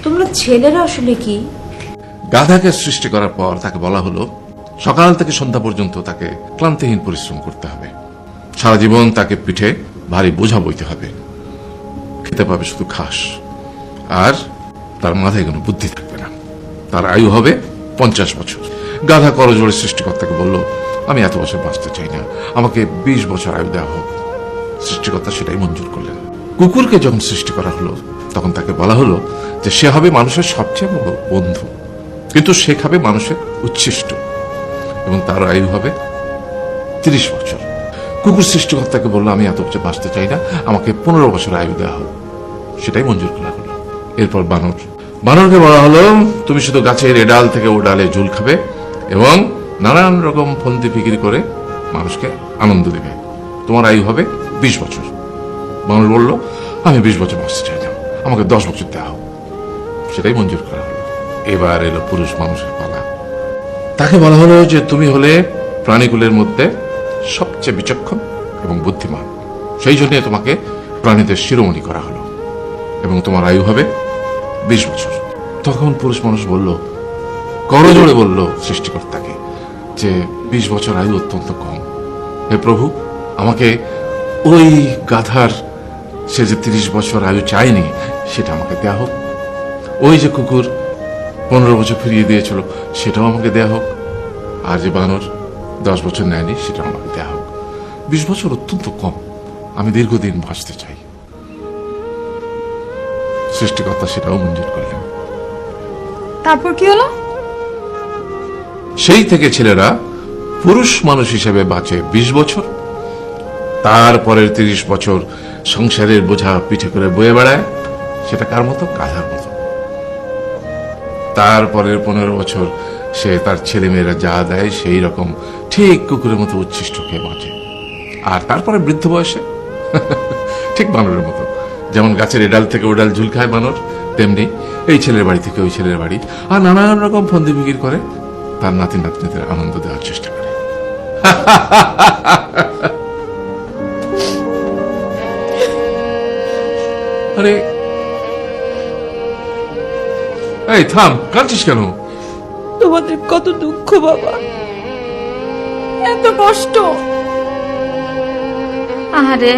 তোমরা ছেলেরা আসলে কি? গাধাকে সৃষ্টি করার পর তাকে বলা হলো সকাল থেকে সন্ধ্যা পর্যন্ত তাকে ক্লান্তিহীন পরিশ্রম করতে হবে, সারা জীবন তাকে পিঠে ভারী বোঝা বইতে হবে, খেতে পাবে শুধু ঘাস, আর তার মাথায় কোনো বুদ্ধি থাকবে না। তার আয়ু হবে 50 বছর। গাধা করজোড়ে সৃষ্টিকর্তাকে বলল, আমি এত বছর বাঁচতে চাই না, আমাকে 20 বছর আয়ু দেওয়া হোক। সৃষ্টিকর্তা সেটাই মঞ্জুর করলেন। কুকুরকে যখন সৃষ্টি করা হলো তখন তাকে বলা হলো যে সে হবে মানুষের সবচেয়ে বড় বন্ধু, কিন্তু সে খাবে মানুষের উচ্ছিষ্ট, এবং তার আয়ু হবে 30 বছর। কুকুর সৃষ্টিকর্তাকে বললো, আমি এত বছর বাঁচতে চাই না, আমাকে 15 বছর আয়ু দেওয়া হোক। সেটাই মঞ্জুর করা হলো। এরপর বানরকে বলা হলো, তুমি শুধু গাছের এ ডাল থেকে ও ডালে ঝুল খাবে এবং নানান রকম ফন্দি ফিকির করে মানুষকে আনন্দ দেবে, তোমার আয়ু হবে 20 বছর। বানর বলল, আমি 20 বছর বাঁচতে চাই না, আমাকে 10 বছর দেওয়া হোক। সেটাই মঞ্জুর করা হলো। এবার এলো পুরুষ মানুষের পালা। তাকে বলা হলো যে তুমি হলে প্রাণীগুলোর মধ্যে সবচেয়ে বিচক্ষণ এবং বুদ্ধিমান, সেই জন্য তোমাকে প্রাণীদের শিরোমণি করা হলো এবং তোমার আয়ু হবে 20 বছর। তখন পুরুষ মানুষ বলল, করজোড়ে বলল সৃষ্টিকর্তাকে যে 20 বছর আয়ু অত্যন্ত কম, হে প্রভু, আমাকে ওই গাধার সে যে 30 বছর আয়ু চায়নি সেটা আমাকে দেয়া হোক, ওই যে কুকুর 15 বছর ফিরিয়ে দিয়েছিল সেটাও আমাকে দেয়া হোক, আর যে বানর 10 বছর নেয়নি সেটাও আমাকে দেয়া হোক। 20 বছর অত্যন্ত কম, আমি দীর্ঘদিন বাঁচতে চাই। সৃষ্টিকর্তা সেটাও মঞ্জুর করলেন। তারপর কি হলো? সেই থেকে ছেলেরা পুরুষ মানুষ হিসেবে বাঁচে 20 বছর, তারপরের 30 বছর সংসারের বোঝা পিঠে করে বয়ে বেড়ায়, সেটা কার মতো? গাধার মতো। তারপরের 15 বছর সে তার ছেলেমেয়েরা যা দেয় সেই রকম ঠিক কুকুরের মতো উচ্ছিষ্ট খেয়ে বাঁচে। আর তারপরে বৃদ্ধ বয়সে ঠিক বানরের মতো, যেমন গাছের এডাল থেকে ওডাল ঝুল খায় বানর, তেমনি এই ছেলের বাড়ি থেকে ওই ছেলের বাড়ি, আর নানান রকম ফন্দি ফিকির করে তার নাতি নাতনিদের আনন্দ দেওয়ার চেষ্টা করে। আরে এই থাম, কাঁদছিস কেন? তোমাদের কত দুঃখ বাবা, এত কষ্ট। আরে